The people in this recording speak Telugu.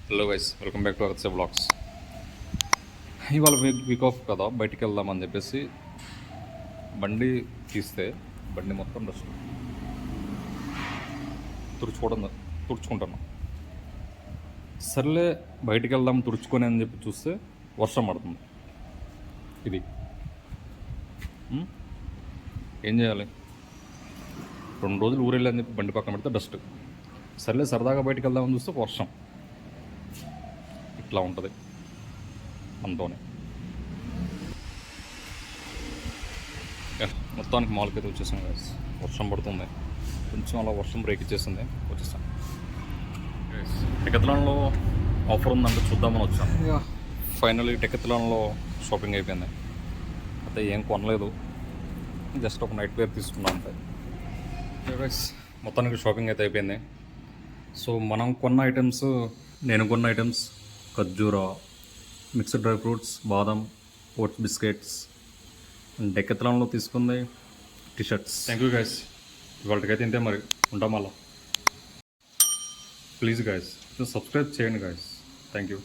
Hello guys, welcome back to Agatya vlogs. ఇవాళ వీక్ ఆఫ్ కదా, బయటికి వెళ్దామని చెప్పేసి బండి తీస్తే బండి మొత్తం డస్ట్ తుడుచుకుంటాను. సర్లే బయటికి వెళ్దాం తుడుచుకొని అని చెప్పి చూస్తే వర్షం పడుతుంది. ఇది ఏం చేయాలి? 2 రోజులు ఊరెళ్ళని చెప్పి బండి పక్కన పెడితే డస్ట్. సర్లే సరదాగా బయటికి వెళ్దామని చూస్తే వర్షం. ఇట్లా ఉంటుంది మనతోనే. మొత్తానికి మాల్కి అయితే వచ్చేసాం గైస్. వర్షం పడుతుంది, కొంచెం అలా వర్షం బ్రేక్ ఇచ్చేసింది, వచ్చేసాం. టెకత్లాన్లో ఆఫర్ ఉందంటే చూద్దామని వచ్చాను. ఫైనల్లీ టెకత్లాన్లో షాపింగ్ అయిపోయింది. అయితే ఏం కొనలేదు, జస్ట్ ఒక నైట్ వేర్ తీసుకున్నాను అంతే. గైస్ మొత్తానికి షాపింగ్ అయితే అయిపోయింది. సో మనం కొన్న ఐటమ్స్, నేను కొన్న ఐటమ్స్ ఖర్జూరా, మిక్స్డ్ డ్రై ఫ్రూట్స్, బాదం, ఓట్స్ బిస్కెట్స్, డెక్కత్లాన్లో తీసుకుంది టీషర్ట్స్. థ్యాంక్ యూ గైస్, ఇవాళకైతే ఇంతే. మరి ఉంటాం అలా. ప్లీజ్ గైస్ సబ్స్క్రైబ్ చేయండి గైస్. Thank you.